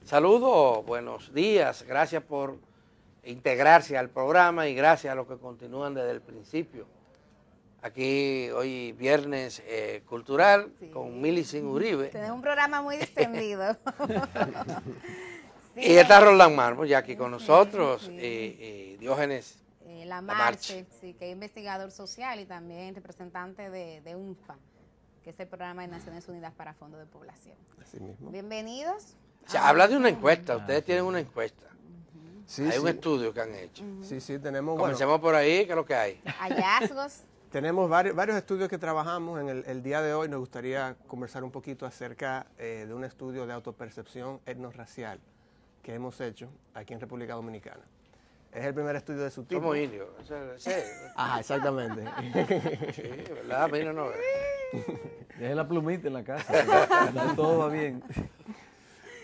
Saludos, buenos días, gracias por integrarse al programa y gracias a los que continúan desde el principio. Aquí hoy viernes cultural con Milicen Uribe. Tenemos un programa muy distendido. Sí, y está Roland Marmo ya aquí con nosotros, y Diógenes Lamarche, sí, que es investigador social y también representante de UNFPA, que es el programa de Naciones Unidas para Fondos de Población. Así mismo. Bienvenidos. O sea, habla de una encuesta, ustedes tienen una encuesta. Sí, Hay sí. un estudio que han hecho. Sí, tenemos, Comencemos por ahí, ¿qué es lo que hay? Hallazgos. Tenemos varios estudios que trabajamos. En el día de hoy nos gustaría conversar un poquito acerca de un estudio de autopercepción etnorracial que hemos hecho aquí en República Dominicana. Es el primer estudio de su tipo. Somos indios. Ajá, exactamente. Sí, ¿verdad? Mira, no. Deje la plumita en la casa, todo va bien.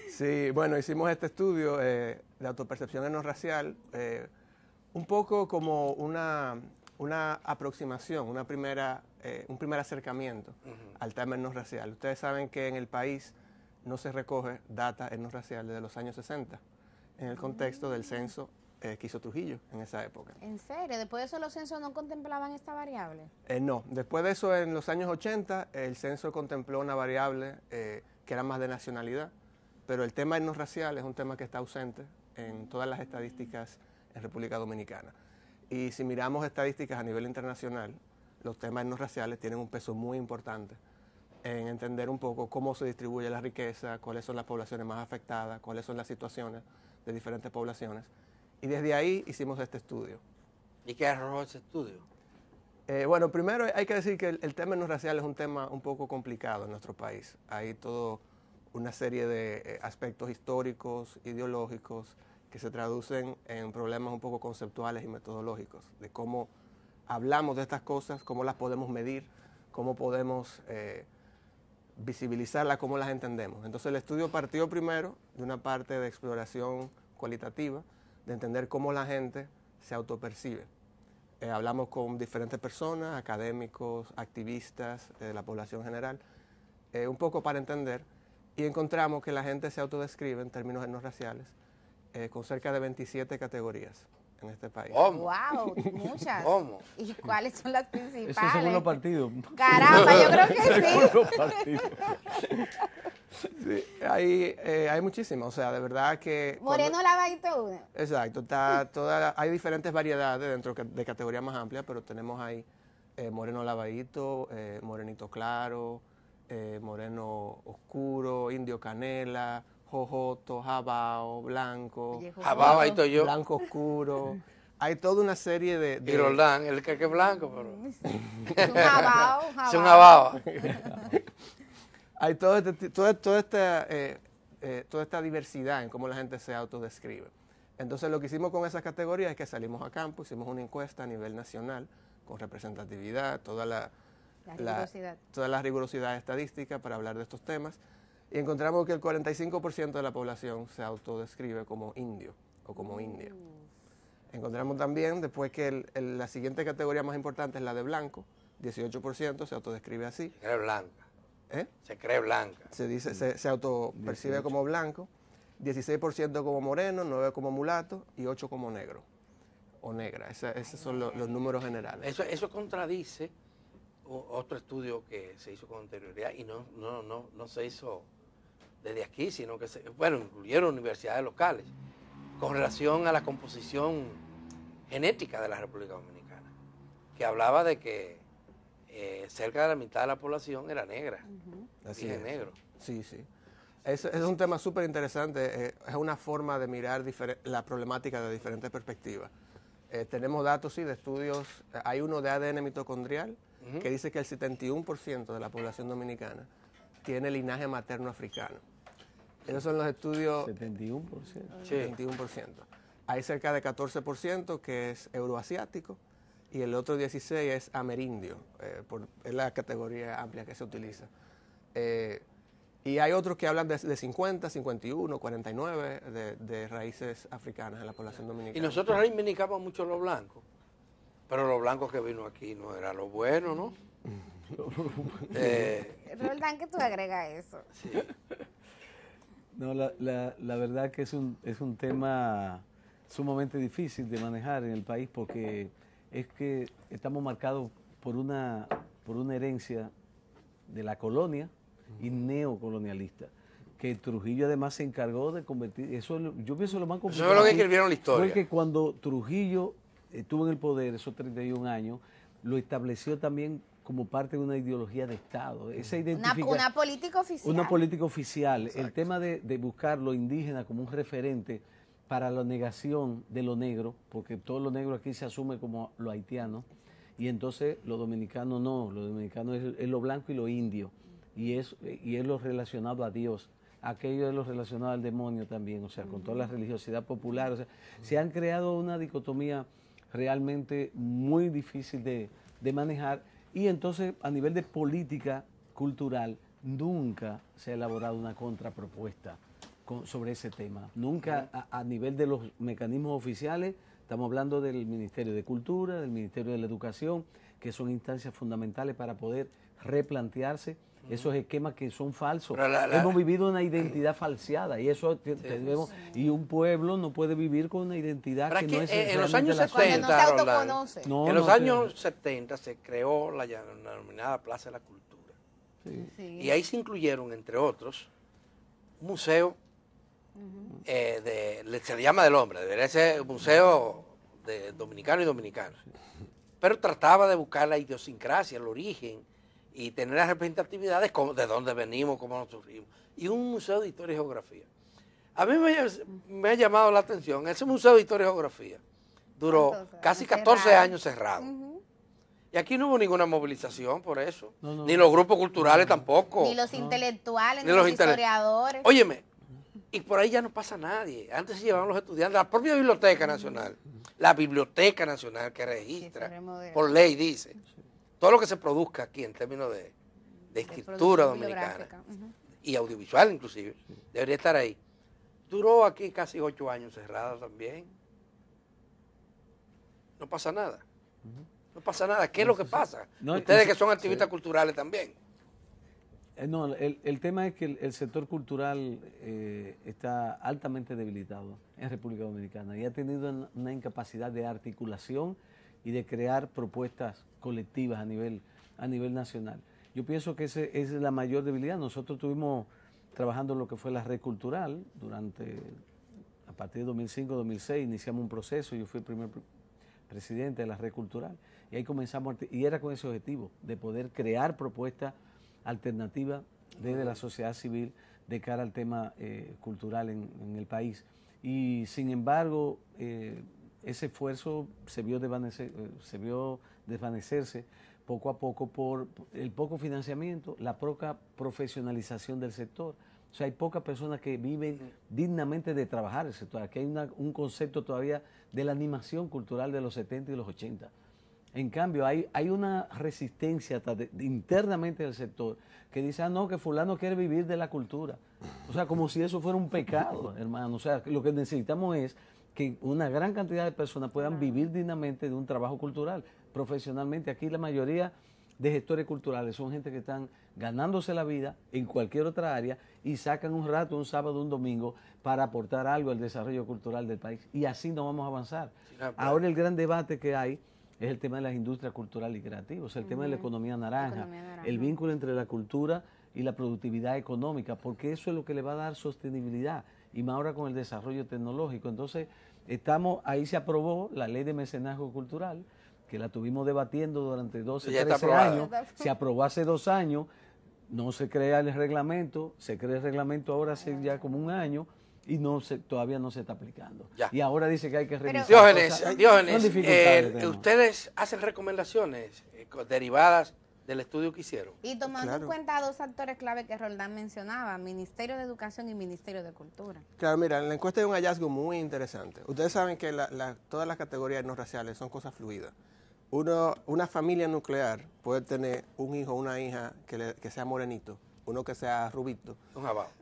Sí, bueno, hicimos este estudio de autopercepción etnorracial, un poco como una aproximación, un primer acercamiento al tema etnorracial. Ustedes saben que en el país no se recoge data etnorracial desde los años 60, en el contexto del censo que hizo Trujillo en esa época. ¿En serio? ¿Después de eso los censos no contemplaban esta variable? No, después de eso en los años 80 el censo contempló una variable que era más de nacionalidad, pero el tema etnorracial es un tema que está ausente en todas las estadísticas en República Dominicana. Y si miramos estadísticas a nivel internacional, los temas etnorraciales tienen un peso muy importante en entender un poco cómo se distribuye la riqueza, cuáles son las poblaciones más afectadas, cuáles son las situaciones de diferentes poblaciones. Y desde ahí hicimos este estudio. ¿Y qué arrojó ese estudio? Bueno, primero hay que decir que el tema etnorracial es un tema un poco complicado en nuestro país. Hay toda una serie de aspectos históricos, ideológicos, que se traducen en problemas un poco conceptuales y metodológicos, de cómo hablamos de estas cosas, cómo las podemos medir, cómo podemos visibilizarlas, cómo las entendemos. Entonces el estudio partió primero de una parte de exploración cualitativa, de entender cómo la gente se autopercibe. Hablamos con diferentes personas, académicos, activistas, de la población general, un poco para entender, y encontramos que la gente se autodescribe en términos etnorraciales con cerca de 27 categorías en este país. ¿Cómo? ¡Wow! Muchas. ¿Cómo? ¿Y cuáles son las principales? Eso según los partidos. Caramba, yo creo que Según sí. los partidos. Sí, hay muchísimas, o sea, de verdad que... Moreno Lavadito uno. Exacto, hay diferentes variedades dentro de categorías más amplias, pero tenemos ahí moreno lavadito, morenito claro, moreno oscuro, indio canela, jojoto, jabao, blanco, Jabao, ahí estoy yo. blanco oscuro. Hay toda una serie de... Y Roldán, el que es blanco, pero... Es un jabao, Es un jabao. Hay toda esta diversidad en cómo la gente se autodescribe. Entonces lo que hicimos con esas categorías es que salimos a campo, hicimos una encuesta a nivel nacional con representatividad, toda la rigurosidad estadística para hablar de estos temas, y encontramos que el 45% de la población se autodescribe como indio o como india. Encontramos también después que la siguiente categoría más importante es la de blanco, 18% se autodescribe así. Se cree blanca. ¿Eh? Se cree blanca. Se autopercibe como blanco, 16% como moreno, 9% como mulato y 8% como negro o negra. Esos son los números generales. Eso contradice otro estudio que se hizo con anterioridad y no se hizo desde aquí, sino que incluyeron universidades locales con relación a la composición genética de la República Dominicana, que hablaba de que cerca de la mitad de la población era negra, Así es es. negro. Sí, sí. Es un tema súper interesante, es una forma de mirar la problemática de diferentes perspectivas. Tenemos datos, sí, de estudios, hay uno de ADN mitocondrial que dice que el 71% de la población dominicana tiene linaje materno africano. Esos son los estudios... 71%. Sí. 21%. Hay cerca de 14% que es euroasiático y el otro 16% es amerindio, es la categoría amplia que se utiliza. Y hay otros que hablan de 50, 51, 49 de raíces africanas en la población dominicana. Y nosotros reivindicamos mucho los blancos, pero los blancos que vino aquí no era lo bueno, ¿no? Roldán, ¿qué tú agregas a eso? Sí. No, la verdad que es un tema sumamente difícil de manejar en el país porque es que estamos marcados por una herencia de la colonia y neocolonialista, que Trujillo además se encargó de convertir, yo pienso lo más complicado. Eso es lo que escribieron la historia. Fue que cuando Trujillo estuvo en el poder, esos 31 años, lo estableció también como parte de una ideología de Estado. Esa Una política oficial. Una política oficial. Exacto. El tema de buscar lo indígena como un referente para la negación de lo negro, porque todo lo negro aquí se asume como lo haitiano, y entonces lo dominicano no, lo dominicano es lo blanco y lo indio, y es lo relacionado a Dios. Aquello es lo relacionado al demonio también, o sea, con toda la religiosidad popular. O sea, se han creado una dicotomía realmente muy difícil de manejar, y entonces a nivel de política cultural nunca se ha elaborado una contrapropuesta sobre ese tema. Nunca a nivel de los mecanismos oficiales, estamos hablando del Ministerio de Cultura, del Ministerio de la Educación, que son instancias fundamentales para poder replantearse esos esquemas que son falsos. Hemos vivido una identidad falseada y eso tenemos, y un pueblo no puede vivir con una identidad que no es en los años la 70, cuando no se autoconoce. en los años 70 se creó la denominada Plaza de la Cultura. Sí. Sí. Y ahí se incluyeron, entre otros, un museo, se le llama del hombre, debería ser un museo de dominicano y dominicano. Pero trataba de buscar la idiosincrasia, el origen, y tener las representatividades de dónde venimos, cómo nos surgimos. Y un museo de historia y geografía. A mí me ha llamado la atención, ese museo de historia y geografía duró casi 14 años cerrado. Y aquí no hubo ninguna movilización por eso, ni los grupos culturales tampoco. Ni los intelectuales, ni los historiadores. Óyeme, y por ahí ya no pasa nadie. Antes se llevaban los estudiantes, la propia Biblioteca Nacional, que registra, por ley dice, todo lo que se produzca aquí en términos de escritura dominicana y audiovisual inclusive, debería estar ahí. Duró aquí casi 8 años cerrada también. No pasa nada. No pasa nada. ¿Qué es lo que pasa? Ustedes que son activistas culturales también. No, el tema es que el sector cultural está altamente debilitado en República Dominicana y ha tenido una incapacidad de articulación y de crear propuestas colectivas a nivel nacional. Yo pienso que esa es la mayor debilidad. Nosotros estuvimos trabajando en lo que fue la red cultural a partir de 2005-2006, iniciamos un proceso, yo fui el primer presidente de la red cultural, y ahí comenzamos, y era con ese objetivo, de poder crear propuestas alternativas desde la sociedad civil de cara al tema cultural en el país. Y sin embargo, ese esfuerzo se vio desvanecerse poco a poco por el poco financiamiento, la poca profesionalización del sector. O sea, hay pocas personas que viven dignamente de trabajar el sector. Aquí hay un concepto todavía de la animación cultural de los 70 y los 80. En cambio, hay una resistencia internamente del sector que dice, no, que fulano quiere vivir de la cultura. O sea, como si eso fuera un pecado, hermano. O sea, lo que necesitamos es que una gran cantidad de personas puedan vivir dignamente de un trabajo cultural, profesionalmente. Aquí la mayoría de gestores culturales son gente que están ganándose la vida en cualquier otra área y sacan un rato, un sábado, un domingo, para aportar algo al desarrollo cultural del país. Y así no vamos a avanzar. Ahora el gran debate que hay es el tema de las industrias culturales y creativas, o sea, el tema de la economía naranja, el vínculo entre la cultura y la productividad económica, porque eso es lo que le va a dar sostenibilidad, y más ahora con el desarrollo tecnológico. Entonces, ahí se aprobó la ley de mecenazgo cultural, que la tuvimos debatiendo durante 12, 13 años, se aprobó hace 2 años, no se crea el reglamento, se crea el reglamento ahora hace ya como 1 año, y todavía no se está aplicando. Ya. Y ahora dice que hay que revisar. Diógenes, ustedes hacen recomendaciones derivadas del estudio que hicieron. Y tomando en cuenta 2 actores clave que Roldán mencionaba, Ministerio de Educación y Ministerio de Cultura. Claro, mira, en la encuesta hay un hallazgo muy interesante. Ustedes saben que todas las categorías no raciales son cosas fluidas. Una familia nuclear puede tener un hijo o una hija que sea morenito, uno que sea rubito,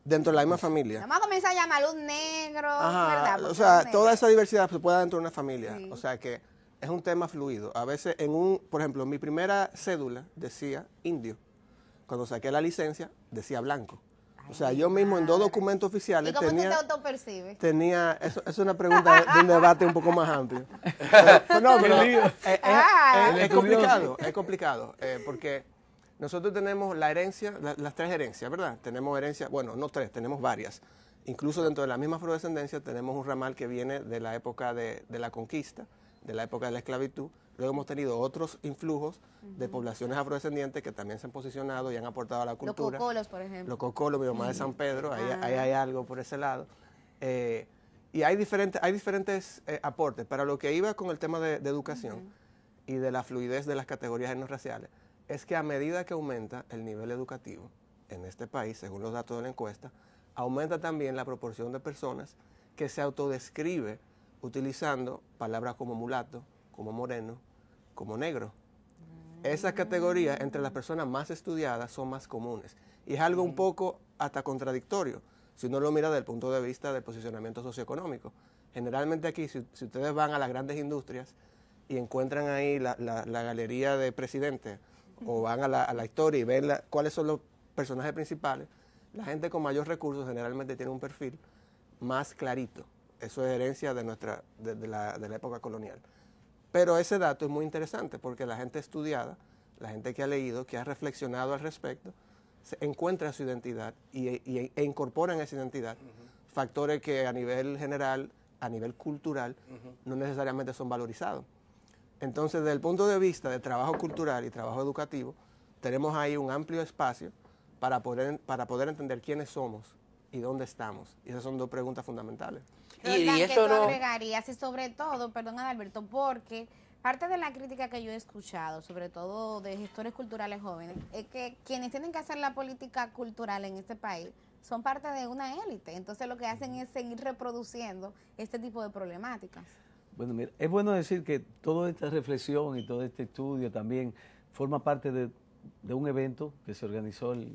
dentro de la misma familia. Vamos a comenzar a llamarlo un negro, ¿verdad? Porque o sea, toda esa diversidad se puede dar dentro de una familia. Sí. O sea que es un tema fluido. A veces por ejemplo, mi primera cédula decía indio. Cuando saqué la licencia, decía blanco. O sea, yo mismo en 2 documentos ¿Y oficiales cómo tú te tenía... autopercibes? Eso es una pregunta de un debate un poco más amplio. Pero, no, pero es complicado, porque nosotros tenemos la herencia, las 3 herencias, ¿verdad? Tenemos herencia, bueno, no 3, tenemos varias. Incluso dentro de la misma afrodescendencia tenemos un ramal que viene de la época de la conquista, de la época de la esclavitud. Luego hemos tenido otros influjos de poblaciones afrodescendientes que también se han posicionado y han aportado a la cultura. Los cocolos, por ejemplo. Los cocolos, mi mamá de San Pedro, ahí hay algo por ese lado. Y hay diferentes aportes. Para lo que iba con el tema de educación y de la fluidez de las categorías etnorraciales, es que a medida que aumenta el nivel educativo en este país, según los datos de la encuesta, aumenta también la proporción de personas que se autodescribe utilizando palabras como mulato, como moreno, como negro. Esas categorías entre las personas más estudiadas son más comunes. Y es algo un poco hasta contradictorio, si uno lo mira desde el punto de vista del posicionamiento socioeconómico. Generalmente aquí, si ustedes van a las grandes industrias y encuentran ahí la galería de presidentes, o van a la historia y ven cuáles son los personajes principales, la gente con mayor recursos generalmente tiene un perfil más clarito. Eso es herencia de la época colonial. Pero ese dato es muy interesante porque la gente estudiada, la gente que ha leído, que ha reflexionado al respecto, encuentra su identidad e incorpora en esa identidad factores que a nivel general, a nivel cultural, no necesariamente son valorizados. Entonces, desde el punto de vista de trabajo cultural y trabajo educativo, tenemos ahí un amplio espacio para poder entender quiénes somos y dónde estamos. Y esas son 2 preguntas fundamentales. Y eso no agregarías, y sobre todo, perdón Adalberto, porque parte de la crítica que yo he escuchado, sobre todo de gestores culturales jóvenes, es que quienes tienen que hacer la política cultural en este país son parte de una élite. Entonces lo que hacen es seguir reproduciendo este tipo de problemáticas. Bueno, mira, es bueno decir que toda esta reflexión y todo este estudio también forma parte de un evento que se organizó el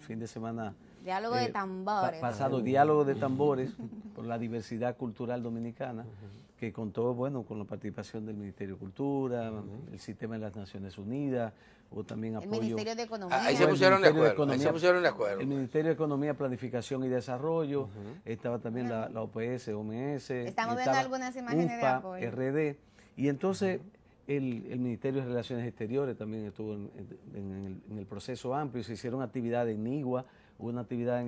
fin de semana Diálogo de tambores. Pasado, Diálogo de Tambores por la diversidad cultural dominicana, que contó, bueno, con la participación del Ministerio de Cultura, el Sistema de las Naciones Unidas, hubo también apoyo. El Ministerio de Economía. Ahí se pusieron de acuerdo. El Ministerio de Economía, Planificación y Desarrollo, estaba también la OPS, OMS. Estamos viendo algunas imágenes UNFPA, de apoyo. RD, y entonces el Ministerio de Relaciones Exteriores también estuvo en el proceso amplio, se hicieron actividades en Nigua, hubo una actividad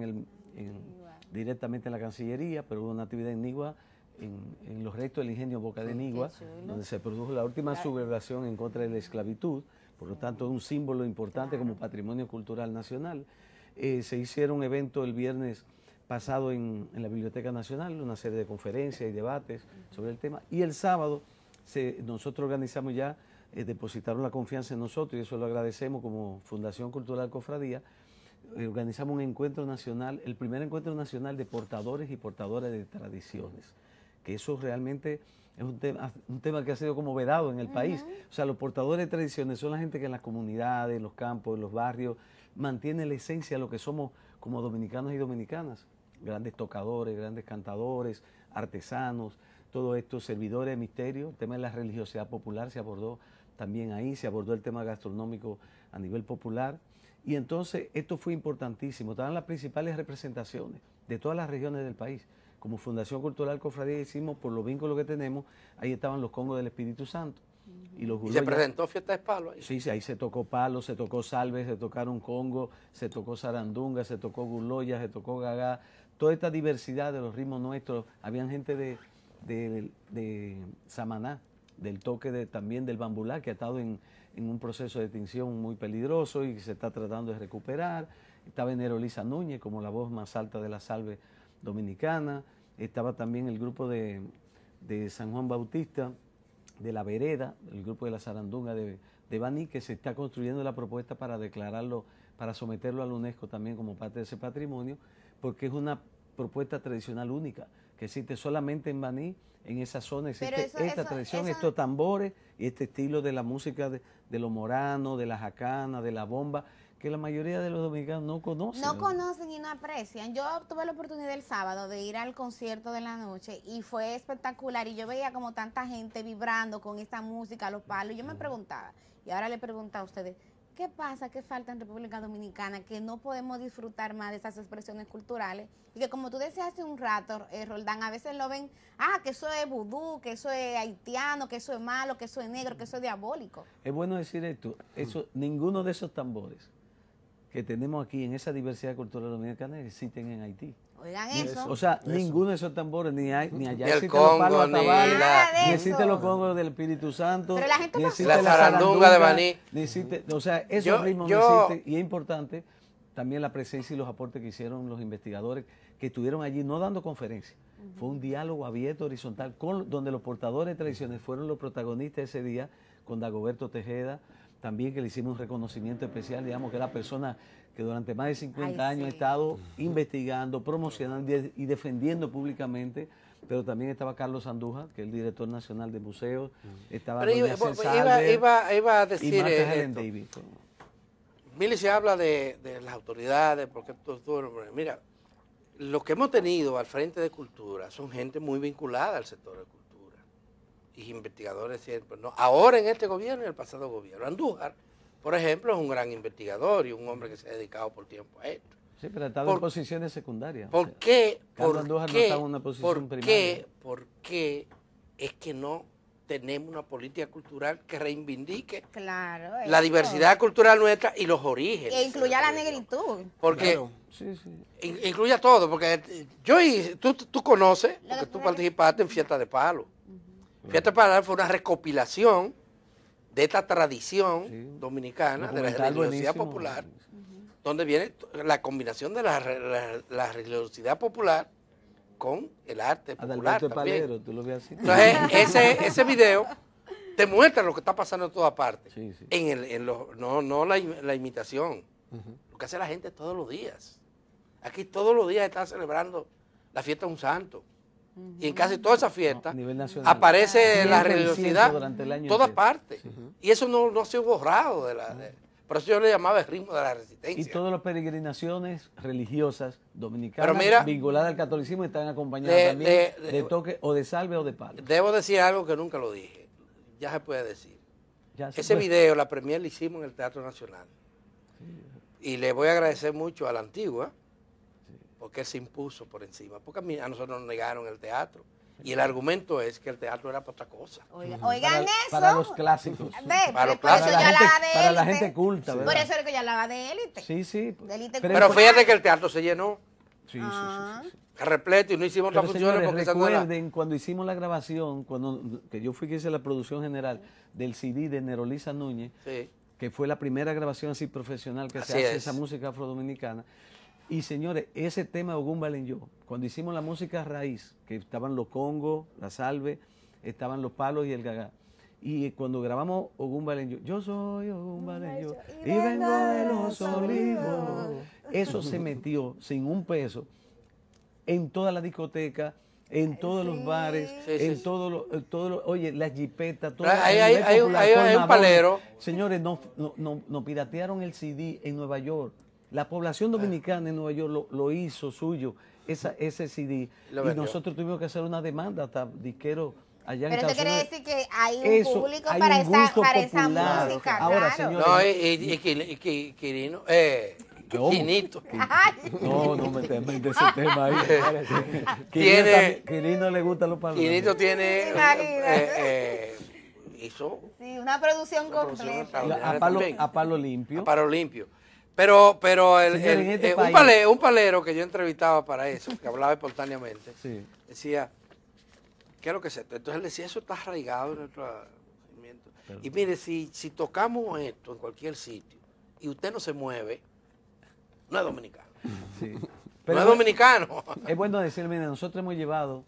directamente en la Cancillería, pero hubo una actividad en Nigua, en los restos del ingenio Boca de Nigua, donde se produjo la última sublevación en contra de la esclavitud, por lo tanto es un símbolo importante como patrimonio cultural nacional. Se hicieron eventos el viernes pasado en la Biblioteca Nacional, una serie de conferencias y debates sobre el tema, y el sábado nosotros organizamos ya, depositaron la confianza en nosotros y eso lo agradecemos como Fundación Cultural Cofradía. Organizamos un encuentro nacional, el primer encuentro nacional de portadores y portadoras de tradiciones, que eso realmente es un tema que ha sido como vedado en el país. O sea, los portadores de tradiciones son la gente que en las comunidades, en los campos, en los barrios, mantiene la esencia de lo que somos como dominicanos y dominicanas. Grandes tocadores, grandes cantadores, artesanos, todo esto, servidores de misterio. El tema de la religiosidad popular se abordó también ahí, se abordó el tema gastronómico a nivel popular. Y entonces esto fue importantísimo. Estaban las principales representaciones de todas las regiones del país. Como Fundación Cultural Cofradía hicimos, por los vínculos que tenemos, ahí estaban los congos del Espíritu Santo. Y los se presentó Fiesta de Palo ahí. Sí, ahí se tocó palo, se tocó salve, se tocaron congo, se tocó sarandunga, se tocó guloya, se tocó gagá. Toda esta diversidad de los ritmos nuestros. Habían gente de Samaná, del toque también del bambulá, que ha estado en un proceso de extinción muy peligroso y se está tratando de recuperar. Estaba Nerolisa Núñez como la voz más alta de la salve dominicana. Estaba también el grupo de San Juan Bautista, de la Vereda, el grupo de la Sarandunga de Baní, que se está construyendo la propuesta para declararlo, para someterlo a la UNESCO también como parte de ese patrimonio, porque es una propuesta tradicional única, que existe solamente en Baní. En esa zona existe esta tradición, estos tambores y este estilo de la música de los moranos, de la jacana, de la bomba, que la mayoría de los dominicanos no conocen. No conocen y no aprecian. Yo tuve la oportunidad el sábado de ir al concierto de la noche y fue espectacular y yo veía como tanta gente vibrando con esta música, los palos, y yo me preguntaba, y ahora le pregunto a ustedes, ¿qué pasa? ¿Qué falta en República Dominicana? Que no podemos disfrutar más de esas expresiones culturales y que, como tú decías hace un rato, Roldán, a veces lo ven, que eso es vudú, que eso es haitiano, que eso es malo, que eso es negro, que eso es diabólico. Es bueno decir esto, ninguno de esos tambores que tenemos aquí en esa diversidad cultural dominicana existen en Haití. Oigan eso. O sea, ninguno de esos tambores, ni allá Ni el existen Congo, los palos atabales, ni ni existen los congos del Espíritu Santo, Pero la gente ni no existe la zarandunga de Baní. ni existe, o sea, esos ritmos no existen, y es importante también la presencia y los aportes que hicieron los investigadores que estuvieron allí, no dando conferencias, fue un diálogo abierto, horizontal, donde los portadores de tradiciones fueron los protagonistas ese día, con Dagoberto Tejeda, también que le hicimos un reconocimiento especial, digamos que la persona que durante más de 50 años ha estado investigando, promocionando y defendiendo públicamente, pero también estaba Carlos Andújar, que es el director nacional de museos, estaba Pero iba a decir, y Martha Helen David. Mili, se habla de las autoridades, porque mira, lo que hemos tenido al frente de cultura son gente muy vinculada al sector de cultura, y investigadores siempre, ¿no? Ahora en este gobierno y en el pasado gobierno. Andújar, por ejemplo, es un gran investigador y un hombre que se ha dedicado por tiempo a esto. Sí, pero ha estado en posiciones secundarias. ¿Por qué? Carlos Andújar no estaba en una posición primaria. ¿Por qué es que no tenemos una política cultural que reivindique la diversidad cultural nuestra y los orígenes? Que incluya la negritud. Porque Claro. incluya todo, porque tú conoces, porque tú participaste en Fiesta de Palo. Fiesta de Palo fue una recopilación de esta tradición dominicana, de la religiosidad popular, donde viene la combinación de la religiosidad popular con el arte popular Adalberto también. Palero, tú lo ves así. Entonces, ese video te muestra lo que está pasando en todas partes. Sí, sí. No la imitación, lo que hace la gente todos los días. Aquí todos los días están celebrando la fiesta de un santo. Y en casi todas esas fiestas aparece la religiosidad en todas partes. Y eso no se ha borrado. Por eso yo le llamaba el ritmo de la resistencia. Y todas las peregrinaciones religiosas dominicanas vinculadas al catolicismo están acompañadas también de toque o de salve o de palo. Debo decir algo que nunca lo dije. Ya se puede decir. Ese video, la premier, la hicimos en el Teatro Nacional. Y le voy a agradecer mucho a la Antigua, porque él se impuso por encima. Porque a nosotros nos negaron el teatro. Y el argumento es que el teatro era para otra cosa. Oigan eso. Para los clásicos. Para los clásicos. Para la gente culta, ¿verdad? Por eso es que yo hablaba de élite. Sí, sí. Pero fíjate que el teatro se llenó. Sí. Repleto, y no hicimos las funciones porque recuerden cuando hicimos la grabación, que yo fui que hice la producción general del CD de Nerolisa Núñez, que fue la primera grabación así profesional que se hace esa música afrodominicana. Y señores, ese tema de Ogún Balenyo, cuando hicimos la música raíz, que estaban los congos, la salve, estaban los palos y el gagá. Y cuando grabamos Ogún Balenyo, yo soy Ogún Balenyo y vengo de los olivos. Eso se metió sin un peso en toda la discoteca, en todos los bares, en todos los, oye, las jipetas, todo hay un palero. Señores, nos piratearon el CD en Nueva York. La población dominicana en Nueva York lo hizo suyo, ese CD, y nosotros tuvimos que hacer una demanda hasta disqueros allá en Estados Unidos. Pero eso quiere decir que hay un público para esa música. Ahora, señores. No, y Quirino, Quinito. No me de ese tema ahí. Quirino le gustan los palos. Quinito tiene hizo una producción completa. A palo limpio. A palo limpio. Pero un palero que yo entrevistaba para eso, que hablaba espontáneamente, decía, ¿qué es lo que es esto? Entonces él decía, eso está arraigado en nuestro movimiento. Y mire, si tocamos esto en cualquier sitio y usted no se mueve, no es dominicano. Pero no es dominicano. Es bueno decir, mire, nosotros hemos llevado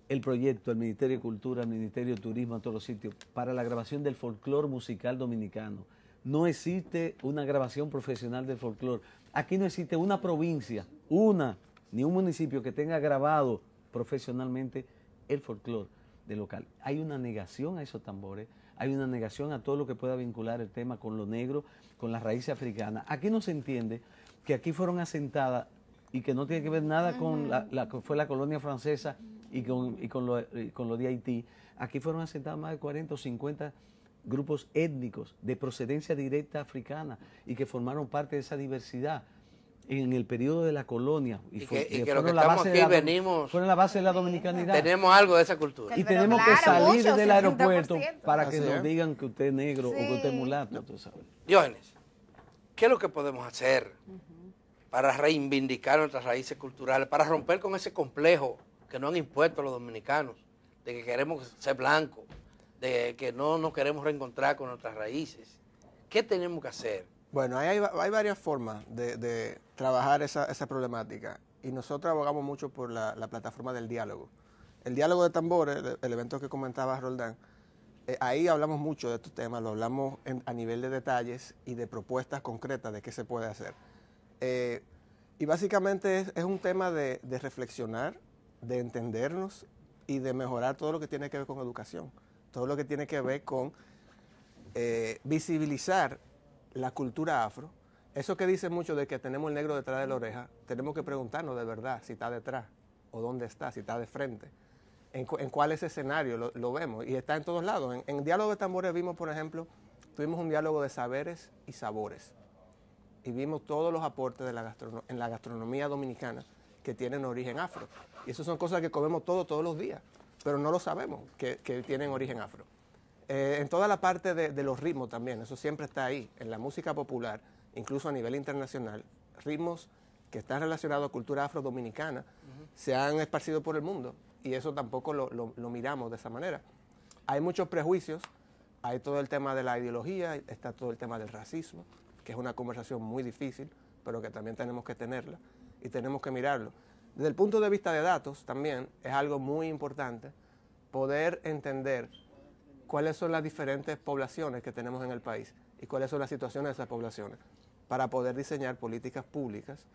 el proyecto, el Ministerio de Cultura, el Ministerio de Turismo, a todos los sitios, para la grabación del folclore musical dominicano. No existe una grabación profesional del folclore. Aquí no existe una provincia, ni un municipio que tenga grabado profesionalmente el folclore del local. Hay una negación a esos tambores, hay una negación a todo lo que pueda vincular el tema con lo negro, con las raíces africanas. Aquí no se entiende que aquí fueron asentadas y que no tiene que ver nada con la que fue la colonia francesa y con lo de Haití. Aquí fueron asentadas más de 40 o 50 grupos étnicos de procedencia directa africana y que formaron parte de esa diversidad en el periodo de la colonia. Y que lo que estamos aquí venimos... Fueron la base de la dominicanidad. Tenemos algo de esa cultura. Y tenemos que salir mucho, del aeropuerto 50%. para que Así nos es. digan que usted es negro o que usted es mulato. Tú sabes. Diógenes, ¿qué es lo que podemos hacer para reivindicar nuestras raíces culturales, para romper con ese complejo que nos han impuesto los dominicanos, de que queremos ser blancos, de que no nos queremos reencontrar con nuestras raíces? ¿Qué tenemos que hacer? Bueno, hay varias formas de trabajar esa problemática y nosotros abogamos mucho por la plataforma del diálogo. El diálogo de tambores, el evento que comentaba Roldán, ahí hablamos mucho de estos temas, lo hablamos a nivel de detalles y de propuestas concretas de qué se puede hacer. Y básicamente es un tema de reflexionar, de entendernos y de mejorar todo lo que tiene que ver con educación, todo lo que tiene que ver con visibilizar la cultura afro. Eso que dice mucho de que tenemos el negro detrás de la oreja, tenemos que preguntarnos de verdad si está detrás o dónde está, si está de frente, en cuál es ese escenario, lo vemos y está en todos lados. En Diálogo de Tambores vimos, por ejemplo, tuvimos un diálogo de saberes y sabores y vimos todos los aportes de en la gastronomía dominicana que tienen origen afro. Y eso son cosas que comemos todos los días, pero no lo sabemos que tienen origen afro. En toda la parte de los ritmos también, eso siempre está ahí, en la música popular, incluso a nivel internacional, ritmos que están relacionados a cultura afro-dominicana se han esparcido por el mundo y eso tampoco lo miramos de esa manera. Hay muchos prejuicios, hay todo el tema de la ideología, está todo el tema del racismo, que es una conversación muy difícil, pero que también tenemos que tenerla y tenemos que mirarlo. Desde el punto de vista de datos también es algo muy importante poder entender cuáles son las diferentes poblaciones que tenemos en el país y cuáles son las situaciones de esas poblaciones para poder diseñar políticas públicas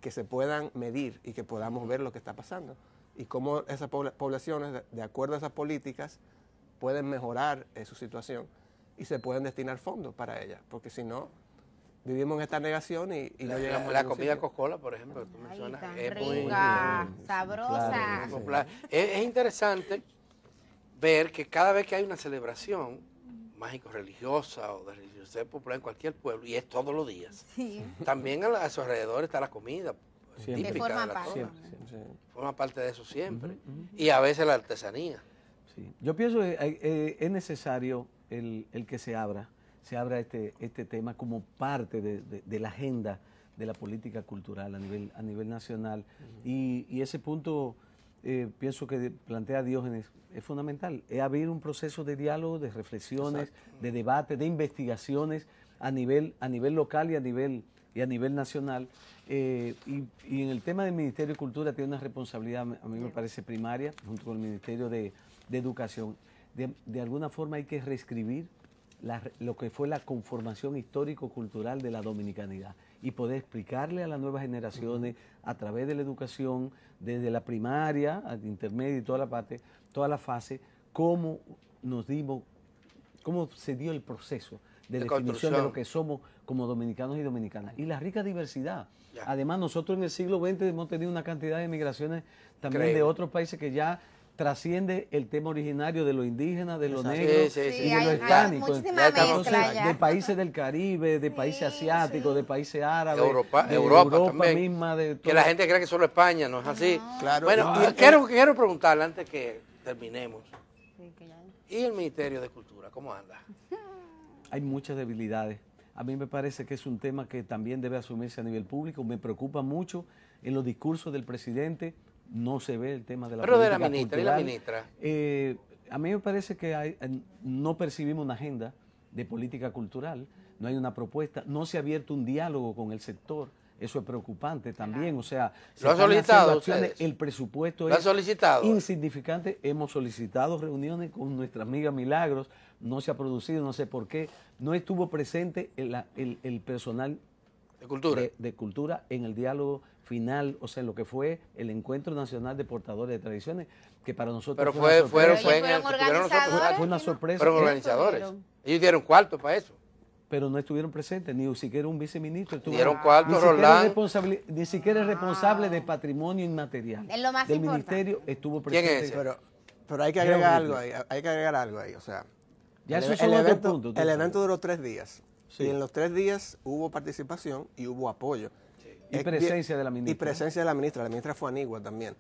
que se puedan medir y que podamos ver lo que está pasando y cómo esas poblaciones, de acuerdo a esas políticas, pueden mejorar su situación y se pueden destinar fondos para ellas, porque si no, vivimos en esta negación y no llegamos a la ningún comida sitio. cocola, por ejemplo, que tú mencionas, Tan es rica, muy sabrosa. Claro, popular. Es interesante ver que cada vez que hay una celebración mágico-religiosa o de religiosidad popular en cualquier pueblo, y es todos los días, Sí. también a su alrededor está la comida Siempre. típica Que forma de la parte. zona. Sí. Forma parte de eso siempre. Ujú. Y a veces la artesanía. Sí. Yo pienso que es necesario el que se abra este tema como parte de la agenda de la política cultural a nivel nacional. Y ese punto pienso que plantea Diógenes es fundamental. Es abrir un proceso de diálogo, de reflexiones, de debate, de investigaciones a nivel local y a nivel nacional. Y en el tema del Ministerio de Cultura tiene una responsabilidad, a mí me parece primaria, junto con el Ministerio de Educación. De alguna forma hay que reescribir lo que fue la conformación histórico-cultural de la dominicanidad y poder explicarle a las nuevas generaciones a través de la educación, desde la primaria, al intermedio y toda la fase, cómo se dio el proceso de definición construcción de lo que somos como dominicanos y dominicanas. Y la rica diversidad. Ya. Además, nosotros en el siglo XX hemos tenido una cantidad de migraciones también Increíble. de otros países que ya trasciende el tema originario de los indígenas, de los Exacto. negros Sí, sí, sí. y de hay los hispánicos. muchísima mezcla ya. De países del Caribe, de países Sí, asiáticos, sí. de países árabes, Europa de también. misma, de Que la gente cree que solo España, ¿no es así? Claro. Bueno, Y- quiero preguntarle antes que terminemos. Sí, que ya- ¿Y el Ministerio de Cultura, cómo anda? Hay muchas debilidades. A mí me parece que es un tema que también debe asumirse a nivel público. Me preocupa mucho en los discursos del presidente. No se ve el tema de la Pero de la política ministra, ¿y la cultural. ministra? A mí me parece que no percibimos una agenda de política cultural, no hay una propuesta, no se ha abierto un diálogo con el sector. Eso es preocupante también, o sea, se ¿Lo han están solicitado haciendo acciones, ustedes? el presupuesto ¿Lo han es solicitado? insignificante. Hemos solicitado reuniones con nuestra amiga Milagros, no se ha producido, no sé por qué, no estuvo presente el personal ¿De cultura? de cultura en el diálogo final, o sea, en lo que fue el Encuentro Nacional de Portadores de Tradiciones, que para nosotros Pero fue una fueron sorpresa. Ellos fueron organizadores. Fue una sorpresa. Fueron ¿eh? organizadores. Ellos dieron cuarto para eso. Pero no estuvieron presentes, ni siquiera un viceministro. Estuvo, Dieron cuarto, ni siquiera Roldán. Ni siquiera el responsable de patrimonio inmaterial Es lo más del importante. ministerio estuvo ¿Quién presente. es ese? Pero hay que agregar algo ahí, o sea, Ya eso son otros puntos. El evento duró 3 días. Sí. Y en los 3 días hubo participación y hubo apoyo. Y presencia de la ministra. Y presencia de la ministra. La ministra fue Anigua también.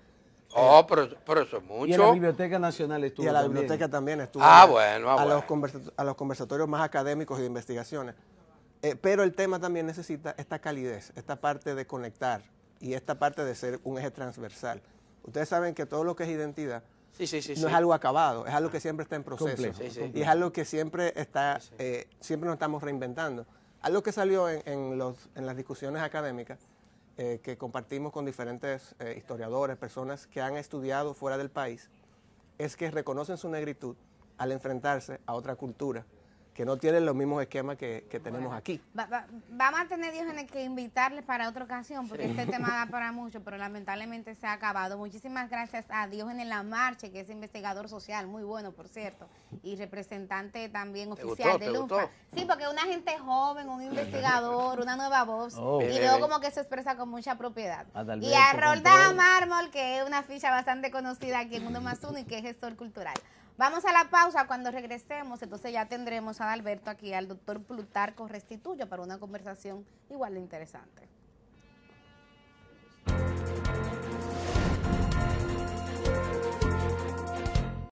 Oh, pero eso es mucho. Y en la Biblioteca Nacional estuvo Y a la también. biblioteca también estuvo. Bueno. A los conversatorios más académicos y de investigaciones. Pero el tema también necesita esta calidez, esta parte de conectar y esta parte de ser un eje transversal. Ustedes saben que todo lo que es identidad no es algo acabado, es algo que siempre está en proceso. Y es algo que siempre está, siempre nos estamos reinventando. Algo que salió en las discusiones académicas, que compartimos con diferentes historiadores, personas que han estudiado fuera del país, es que reconocen su negritud al enfrentarse a otra cultura que no tienen los mismos esquemas que tenemos aquí. Vamos a tener, Diógenes, que invitarles para otra ocasión, porque este tema da para mucho, pero lamentablemente se ha acabado. Muchísimas gracias a Diógenes Lamarche, que es investigador social, muy bueno, por cierto, y representante también oficial de LUNFA. Sí, porque una gente joven, un investigador, una nueva voz, y veo como que se expresa con mucha propiedad. Adalberto, y a Roldán Mármol, que es una ficha bastante conocida aquí en 1+1 y que es gestor cultural. Vamos a la pausa. Cuando regresemos, entonces ya tendremos a Adalberto aquí, al doctor Plutarco Restituyo, para una conversación igual de interesante.